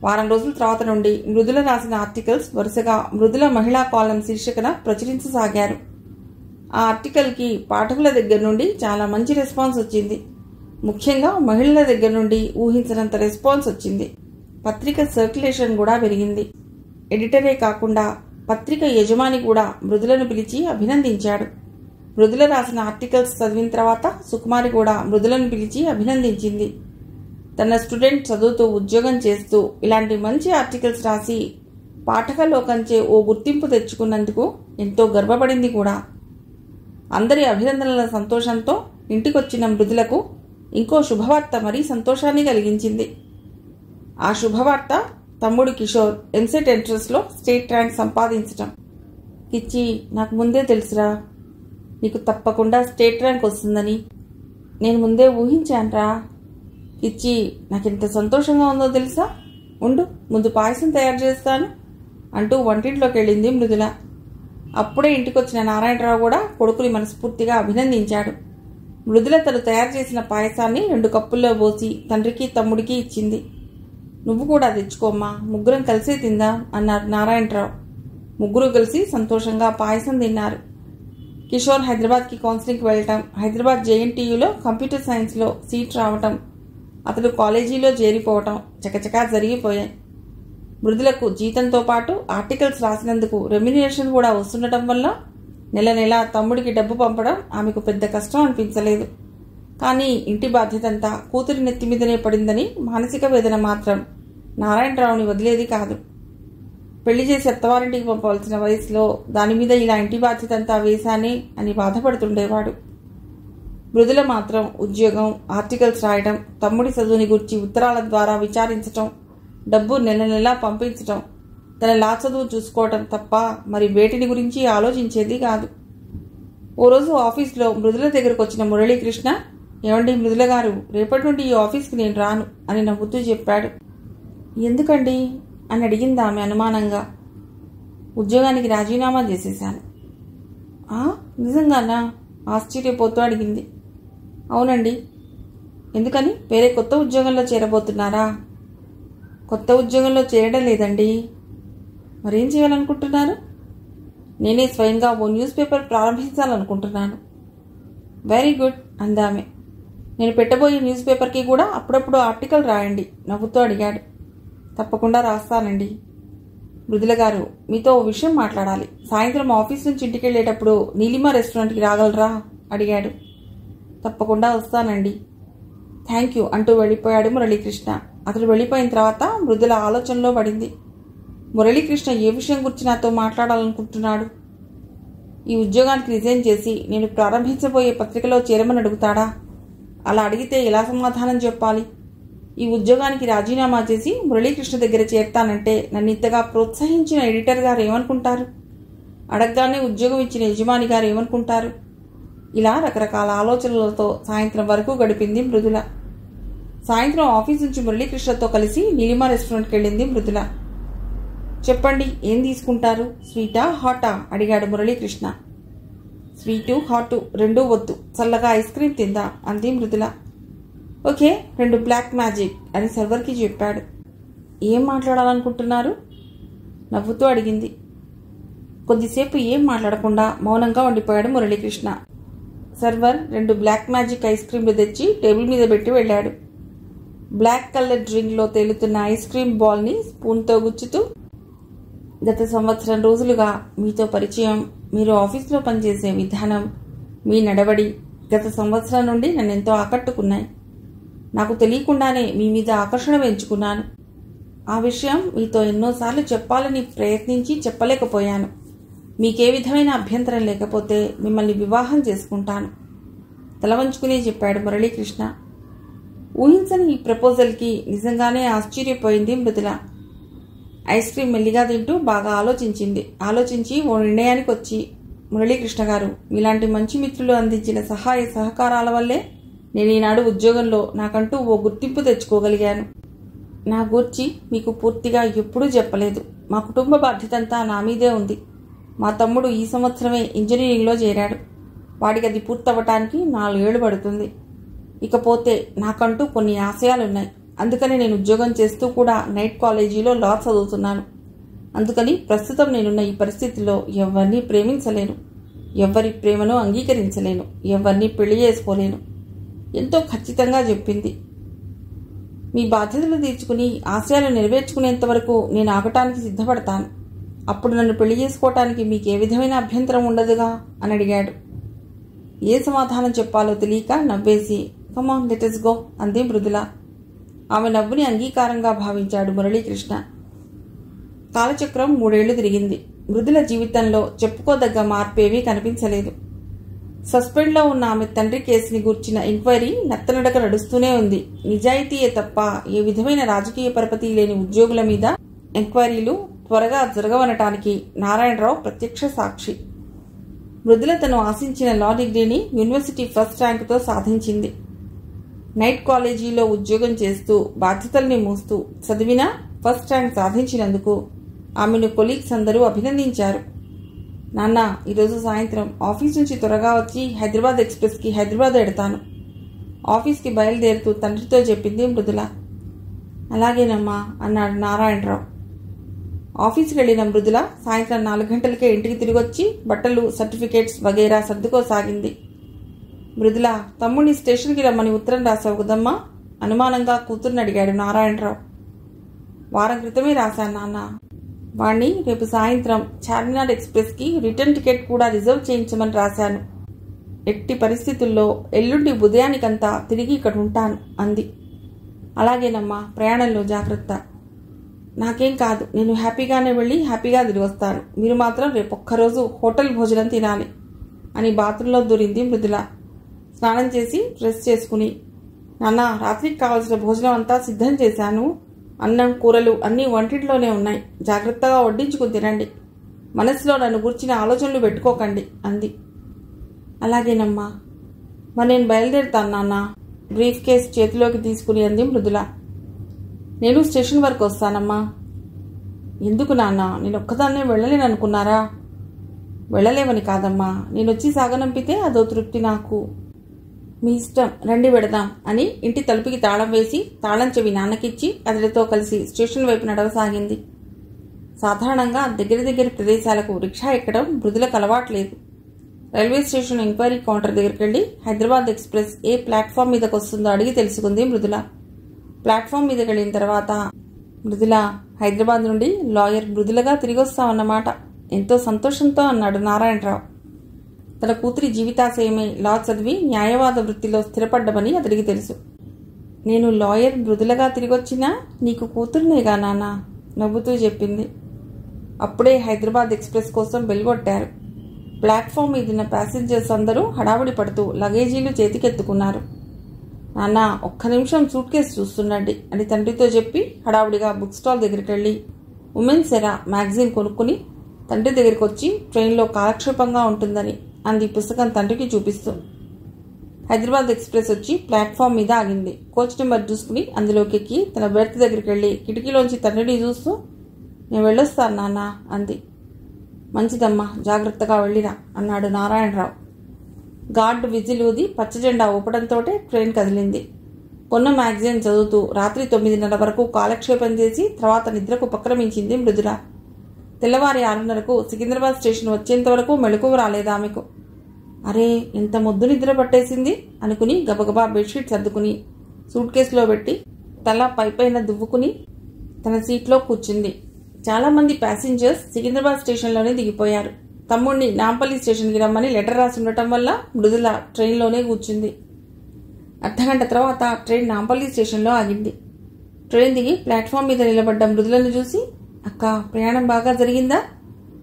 వారం రోజుల తర్వాత నుండి మృదుల రాసిన ఆర్టికల్స్ వరుసగా మృదుల మహిళా కాలం శీర్షికన ప్రచురించసాగారు. ఆ ఆర్టికల్కి పాఠకుల దగ్గర నుండి చాలా మంచి రెస్పాన్స్ వచ్చింది. ముఖ్యంగా మహిళల దగ్గర నుండి ఊహించినంత రెస్పాన్స్ వచ్చింది. పత్రిక సర్క్యులేషన్ కూడా పెరిగింది. ఎడిటరే కాకుండా పత్రిక యజమాని కూడా మృదులను పిలిచి అభినందించాడు. మృదుల రాసిన ఆర్టికల్స్ చదివిన తర్వాత సుకుమారి కూడా మృదులను పిలిచి అభినందించింది. తన స్టూడెంట్ చదువుతూ ఉద్యోగం చేస్తూ ఇలాంటి మంచి ఆర్టికల్స్ రాసి పాఠకలోకంచే ఓ గుర్తింపు తెచ్చుకున్నందుకు ఎంతో గర్వపడింది కూడా. అందరి అభినందనల సంతోషంతో ఇంటికొచ్చిన మృదులకు ఇంకో శుభవార్త మరీ సంతోషాన్ని కలిగించింది. ఆ శుభవార్త తమ్ముడు కిషోర్ ఎంసెట్ ఎంట్రన్స్లో స్టేట్ ర్యాంక్ సంపాదించటం. కిచ్చి, నాకు ముందే తెలుసురా నీకు తప్పకుండా స్టేట్ ర్యాంక్ వస్తుందని. నేను ముందే ఊహించానురా. కిచ్చి, నాకెంత సంతోషంగా ఉందో తెలుసా. ఉండు, ముందు పాయసం తయారు చేస్తాను అంటూ వంటింట్లోకి వెళ్ళింది మృదుల. అప్పుడే ఇంటికొచ్చిన నారాయణరావు కూడా కొడుకుని మనస్ఫూర్తిగా అభినందించాడు. మృదుల తను తయారు చేసిన పాయసాన్ని 2 కప్పుల్లో పోసి తండ్రికి తమ్ముడికి ఇచ్చింది. నువ్వు కూడా తెచ్చుకోమ్మా, ముగ్గురం కలిసే తిందాం అన్నారు నారాయణరావు. ముగ్గురు కలిసి సంతోషంగా పాయసం తిన్నారు. కిషోర్ హైదరాబాద్కి కౌన్సిలింగ్కి వెళ్ళటం, హైదరాబాద్ జేఎన్టీయూలో కంప్యూటర్ సైన్స్లో సీట్ రావటం, అతడు కాలేజీలో చేరిపోవటం చకచకా జరిగిపోయాయి. మృదులకు జీతంతో పాటు ఆర్టికల్స్ రాసినందుకు రెమ్యునరేషన్ కూడా వస్తుండటం వల్ల నెల నెల తమ్ముడికి డబ్బు పంపడం ఆమెకు పెద్ద కష్టం అనిపించలేదు. కానీ ఇంటి బాధ్యతంతా కూతురి నెత్తి మీదనే పడిందని మానసిక వేదన మాత్రం నారాయణరావుని వదిలేది కాదు. పెళ్లి చేసి అత్తవారింటికి పంపవలసిన వయసులో దాని మీద ఇలా ఇంటి బాధ్యతంతా వేశానే అని బాధపడుతుండేవాడు. మృదుల మాత్రం ఉద్యోగం, ఆర్టికల్స్ రాయడం, తమ్ముడి చదువుని గురించి ఉత్తరాల ద్వారా విచారించటం, డబ్బు నెల నెలా పంపించటం, తన లా చదువు చూసుకోవటం తప్ప మరి వేటిని గురించి ఆలోచించేది కాదు. ఓ రోజు ఆఫీస్లో మృదుల దగ్గరకు వచ్చిన మురళీకృష్ణ, ఏమండి మృదుల గారు, రేపటి నుండి ఈ ఆఫీస్కి నేను రాను అని నవ్వుతూ చెప్పాడు. ఎందుకండి అని అడిగింది ఆమె అనుమానంగా. ఉద్యోగానికి రాజీనామా చేసేశాను. నిజంగానా? ఆశ్చర్యపోతూ అడిగింది. అవునండి. ఎందుకని? వేరే కొత్త ఉద్యోగంలో చేరబోతున్నారా? కొత్త ఉద్యోగంలో చేరడం లేదండి. మరేం చేయాలనుకుంటున్నారు? నేనే స్వయంగా ఓ న్యూస్ పేపర్ ప్రారంభించాలనుకుంటున్నాను. వెరీ గుడ్ అందామె. నేను పెట్టబోయే న్యూస్ పేపర్కి కూడా అప్పుడప్పుడు ఆర్టికల్ రాయండి నవ్వుతూ అడిగాడు. తప్పకుండా రాస్తానండి. మృదుల గారు, మీతో ఓ విషయం మాట్లాడాలి. సాయంత్రం ఆఫీస్ నుంచి ఇంటికి వెళ్ళేటప్పుడు నీలిమా రెస్టారెంట్కి రాగలరా అడిగాడు. తప్పకుండా వస్తానండి. థ్యాంక్ యూ అంటూ వెళ్ళిపోయాడు మురళీకృష్ణ. అతడు వెళ్ళిపోయిన తర్వాత మృదుల ఆలోచనలో పడింది. మురళీకృష్ణ ఏ విషయం గురించి నాతో మాట్లాడాలనుకుంటున్నాడు? ఈ ఉద్యోగానికి రిజైన్ చేసి నేను ప్రారంభించబోయే పత్రికలో చేరమని అడుగుతాడా? అలా అడిగితే ఎలా సమాధానం చెప్పాలి? ఈ ఉద్యోగానికి రాజీనామా చేసి మురళీకృష్ణ దగ్గర చేరతానంటే నన్ను ఇంతగా ప్రోత్సహించిన ఎడిటర్ గారు ఏమనుకుంటారు? అడగగానే ఉద్యోగం ఇచ్చిన యజమాని గారు ఏమనుకుంటారు? ఇలా రకరకాల ఆలోచనలతో సాయంత్రం వరకు గడిపింది మృదుల. సాయంత్రం ఆఫీస్ నుంచి మురళీకృష్ణతో కలిసి నీలిమా రెస్టారెంట్కి వెళ్ళింది మృదుల. చెప్పండి, ఏం తీసుకుంటారు? స్వీటా హాటా అడిగాడు మురళీకృష్ణ. స్వీటు హాటు రెండూ వద్దు, చల్లగా ఐస్ క్రీం తిందా అంది మృదుల. ఓకే, 2 బ్లాక్ మ్యాజిక్ అని సర్వర్కి చెప్పాడు. ఏం మాట్లాడాలనుకుంటున్నారు? నవ్వుతూ అడిగింది. కొద్దిసేపు ఏం మాట్లాడకుండా మౌనంగా ఉండిపోయాడు Muralikrishna. Server 2 black magic ice క్రీంలు తెచ్చి టేబుల్ మీద పెట్టి వెళ్ళాడు. బ్లాక్ కలర్ డ్రింక్లో తేలుతున్న ఐస్ క్రీం బాల్ని స్పూన్తో గుచ్చుతూ, గత సంవత్సరం రోజులుగా మీతో పరిచయం, మీరు ఆఫీస్లో పనిచేసే విధానం, మీ నడవడి గత సంవత్సరం నుండి నన్నెంతో ఆకట్టుకున్నాయి. నాకు తెలియకుండానే మీ మీద ఆకర్షణ పెంచుకున్నాను. ఆ విషయం మీతో ఎన్నోసార్లు చెప్పాలని ప్రయత్నించి చెప్పలేకపోయాను. మీకే విధమైన అభ్యంతరం లేకపోతే మిమ్మల్ని వివాహం చేసుకుంటాను తల వంచుకుని చెప్పాడు మురళీకృష్ణ. ఊహించని ఈ ప్రపోజల్కి నిజంగానే ఆశ్చర్యపోయింది మృదుల. ఐస్ క్రీం మెల్లిగా తింటూ బాగా ఆలోచించి ఓ నిర్ణయానికి వచ్చి, మురళీకృష్ణ గారు, మీలాంటి మంచి మిత్రులు అందించిన సహాయ సహకారాల వల్లే నేను ఈనాడు ఉద్యోగంలో నాకంటూ ఓ గుర్తింపు తెచ్చుకోగలిగాను. నా గూర్చి మీకు పూర్తిగా ఎప్పుడూ చెప్పలేదు. మా కుటుంబ బాధ్యతంతా నా మీదే ఉంది. మా తమ్ముడు ఈ సంవత్సరమే ఇంజనీరింగ్లో చేరాడు. వాడికి అది పూర్తవటానికి 4 ఏళ్లు పడుతుంది. ఇకపోతే నాకంటూ కొన్ని ఆశయాలున్నాయి. అందుకని నేను ఉద్యోగం చేస్తూ కూడా నైట్ కాలేజీలో లా చదువుతున్నాను. అందుకని ప్రస్తుతం నేనున్న ఈ పరిస్థితిలో ఎవరిని ప్రేమించలేను, ఎవరి ప్రేమను అంగీకరించలేను, ఎవరిని పెళ్లి చేసుకోలేను. ఎంతో ఖచ్చితంగా చెప్పింది. మీ బాధ్యతలు తీర్చుకుని ఆశయాలు నెరవేర్చుకునేంత వరకు నేను ఆగటానికి సిద్ధపడతాను. అప్పుడు నన్ను పెళ్లి చేసుకోవటానికి మీకు ఏ విధమైన అభ్యంతరం ఉండదుగా అని అడిగాడు. ఏ సమాధానం చెప్పాలో తెలియక నవ్వేసి కమాన్ లెటస్ గో అంది మృదుల. ఆమె నవ్వుని అంగీకారంగా భావించాడు మురళీకృష్ణ. కాలచక్రం 3 ఏళ్లు తిరిగింది. మృదుల జీవితంలో చెప్పుకోదగ్గ మార్పేవీ కనిపించలేదు. సస్పెండ్లో ఉన్న ఆమె తండ్రి కేసుని గూర్చిన ఎంక్వైరీ నత్తనడక నడుస్తూనే ఉంది. నిజాయితీయే తప్ప ఏ విధమైన రాజకీయ పరపతి లేని ఉద్యోగుల మీద ఎంక్వైరీలు త్వరగా జరగవనటానికి నారాయణరావు ప్రత్యక్ష సాక్షి. మృదుల తను ఆశించిన లా డిగ్రీని యూనివర్సిటీ ఫస్ట్ ర్యాంకుతో సాధించింది. నైట్ కాలేజీలో ఉద్యోగం చేస్తూ బాధ్యతల్ని మోస్తూ చదివినా ఫస్ట్ ర్యాంక్ సాధించినందుకు ఆమెను కొలీగ్స్ అందరూ అభినందించారు. నాన్న, ఈరోజు సాయంత్రం ఆఫీస్ నుంచి త్వరగా వచ్చి హైదరాబాద్ ఎక్స్ప్రెస్కి హైదరాబాద్ ఎడతాను. ఆఫీస్కి బయలుదేరుతూ తండ్రితో చెప్పింది మృదుల. అలాగేనమ్మా అన్నాడు నారాయణరావు. ఆఫీస్కి వెళ్లిన మృదుల సాయంత్రం 4 గంటలకే ఇంటికి తిరిగొచ్చి బట్టలు, సర్టిఫికేట్స్ వగైరా సర్దుకోసాగింది. మృదుల, తమ్ముడిని స్టేషన్కి రమ్మని ఉత్తరం రాసావు కదమ్మా? అనుమానంగా కూతుర్ని అడిగాడు నారాయణరావు. వారం క్రితమే రాశాను నాన్న. వాణ్ణి రేపు సాయంత్రం చార్మినార్ ఎక్స్ప్రెస్కి రిటర్న్ టికెట్ కూడా రిజర్వ్ చేయించమని రాశాను. ఎట్టి పరిస్థితుల్లో ఎల్లుండి ఉదయానికంతా తిరిగి ఇక్కడ ఉంటాను అంది. అలాగేనమ్మా, ప్రయాణంలో జాగ్రత్త. నాకేం కాదు, నేను హ్యాపీగానే వెళ్ళి హ్యాపీగా తిరిగి వస్తాను. మీరు మాత్రం రేపొక్కరోజు హోటల్ భోజనం తినాలి అని బాత్రూంలో దూరింది మృదుల. స్నానం చేసి డ్రెస్ చేసుకుని, నాన్న, రాత్రికి కావాల్సిన భోజనం అంతా సిద్ధం చేశాను. అన్నం, కూరలు అన్నీ వంటింట్లోనే ఉన్నాయి. జాగ్రత్తగా వడ్డించుకుని తినండి. మనసులో నన్ను గుర్చిన ఆలోచనలు పెట్టుకోకండి అంది. అలాగేనమ్మా, మరి నేను బయలుదేరుతాను నాన్న. బ్రీఫ్ కేస్ చేతిలోకి తీసుకుని అంది మృదుల. నేను స్టేషన్ వరకు వస్తానమ్మా. ఎందుకు నాన్న, నేను ఒక్కదాన్నే వెళ్ళలేను అనుకున్నారా? వెళ్ళలేవని కాదమ్మా, నేను వచ్చి సాగనంపితే అదో తృప్తి నాకు. మీ ఇష్టం, రండి వెడదాం అని ఇంటి తలుపుకి తాళం వేసి తాళం చెవి నాన్నకిచ్చి అతడితో కలిసి స్టేషన్ వైపు నడవసాగింది. సాధారణంగా దగ్గర ప్రదేశాలకు రిక్షా ఎక్కడం మృదులకు అలవాట్లేదు. రైల్వే స్టేషన్ ఎంక్వైరీ కౌంటర్ దగ్గరికి వెళ్లి హైదరాబాద్ ఎక్స్ప్రెస్ ఏ ప్లాట్ఫామ్ మీదకి వస్తుందో అడిగి తెలుసుకుంది మృదుల. ప్లాట్ఫామ్ మీదకి వెళ్ళిన తర్వాత, మృదుల, హైదరాబాద్ నుండి లాయర్ మృదులగా తిరిగి వస్తామన్నమాట. ఎంతో సంతోషంతో అన్నాడు నారాయణరావు. తన కూతురి జీవితాశయమే లా చదివి న్యాయవాద వృత్తిలో స్థిరపడ్డమని అతడికి తెలుసు. నేను లాయర్ మృదులగా తిరిగొచ్చినా నీకు కూతురునేగా నాన్న నవ్వుతూ చెప్పింది. అప్పుడే హైదరాబాద్ ఎక్స్ప్రెస్ కోసం బెల్గొట్టారు. ప్లాట్ఫామ్ మీదున్న ప్యాసింజర్స్ అందరూ హడావుడి పడుతూ లగేజీలు చేతికెత్తుకున్నారు. నాన్న, ఒక్క నిమిషం సూట్ కేసు చూస్తుండండి అని తండ్రితో చెప్పి హడావుడిగా బుక్ స్టాల్ దగ్గరికి వెళ్ళి ఉమెన్స్ ఎరా మ్యాగజైన్ కొనుక్కుని తండ్రి దగ్గరికి వచ్చి ట్రైన్లో కాలక్షేపంగా ఉంటుందని అంది పుస్తకం తండ్రికి చూపిస్తూ. హైదరాబాద్ ఎక్స్ప్రెస్ వచ్చి ప్లాట్ఫామ్ మీద ఆగింది. కోచ్ నెంబర్ చూసుకుని అందులోకి ఎక్కి తన బెర్త్ దగ్గరికి వెళ్ళి కిటికీలోంచి తండ్రిని చూస్తూ, నేను వెళ్ళొస్తాను నాన్న అంది. మంచిదమ్మా, జాగ్రత్తగా వెళ్ళిరా అన్నాడు నారాయణరావు. గార్డు విజిల్ ఊది పచ్చజెండా ఊపడంతో ట్రైన్ కదిలింది. కొన్న మ్యాగజైన్ చదువుతూ రాత్రి 9:30 వరకు కాలక్షేపం చేసి తర్వాత నిద్రకు ఉపక్రమించింది మృదుల. తెల్లవారి 6:30కు సికింద్రాబాద్ స్టేషన్ వచ్చేంత వరకు మెలకువ రాలేదు ఆమెకు. అరే, ఎంత ముద్దు నిద్ర పట్టేసింది అనుకుని గబగబా బెడ్షీట్ సర్దుకుని సూట్ కేసులో పెట్టి తల పైపైన దువ్వుకుని తన సీట్లో కూర్చుంది. చాలామంది ప్యాసింజర్స్ సికింద్రాబాద్ స్టేషన్లోనే దిగిపోయారు. తమ్ముడిని నాంపల్లి స్టేషన్కి రమ్మని లెటర్ రాసి ఉండటం వల్ల మృదుల ట్రైన్లోనే కూర్చుంది. అర్ధగంట తర్వాత ట్రైన్ నాంపల్లి స్టేషన్లో ఆగింది. ట్రైన్ దిగి ప్లాట్ఫామ్ మీద నిలబడ్డ మృదులను చూసి, అక్క, ప్రయాణం బాగా జరిగిందా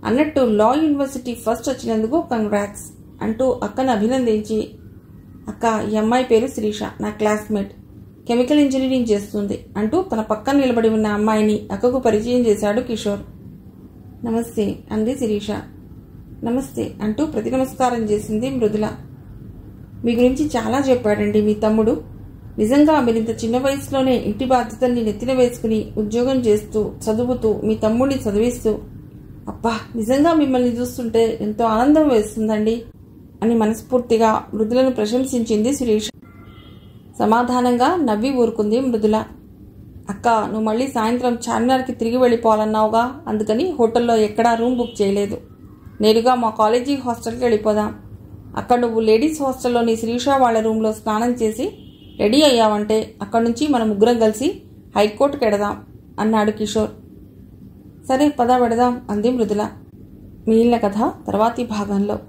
అన్నట్టు లా యూనివర్సిటీ ఫస్ట్ వచ్చినందుకు కంగ్రాట్స్ అంటూ అక్కను అభినందించి, అక్క, ఈ అమ్మాయి పేరు శిరీష, నా క్లాస్మేట్, కెమికల్ ఇంజనీరింగ్ చేస్తుంది అంటూ తన పక్కన నిలబడి ఉన్న అమ్మాయిని అక్కకు పరిచయం చేశాడు కిషోర్. నమస్తే అంది శిరీష. నమస్తే అంటూ ప్రతి నమస్కారం చేసింది మృదుల. మీ గురించి చాలా చెప్పాడండి మీ తమ్ముడు. నిజంగా మీరింత చిన్న వయసులోనే ఇంటి బాధ్యతల్ని నెత్తిన వేసుకుని ఉద్యోగం చేస్తూ చదువుతూ మీ తమ్ముడిని చదివిస్తూ, అబ్బా, నిజంగా మిమ్మల్ని చూస్తుంటే ఎంతో ఆనందం వేస్తుందండి అని మనస్ఫూర్తిగా మృదులను ప్రశంసించింది శిరీష. సమాధానంగా నవ్వి ఊరుకుంది మృదుల. అక్క, నువ్వు మళ్ళీ సాయంత్రం చార్మినార్కి తిరిగి వెళ్ళిపోవాలన్నావుగా, అందుకని హోటల్లో ఎక్కడా రూమ్ బుక్ చేయలేదు. నేరుగా మా కాలేజీ హాస్టల్కి వెళ్ళిపోదాం. అక్కడ నువ్వు లేడీస్ హాస్టల్లోని శిరీష వాళ్ళ రూమ్లో స్నానం చేసి రెడీ అయ్యావంటే అక్కడి నుంచి మన ముగ్గురం కలిసి హైకోర్టుకి ఎడదాం అన్నాడు కిషోర్. సరే పద పెడదాం అంది మృదుల. మిగిలిన కథ తర్వాతి భాగంలో.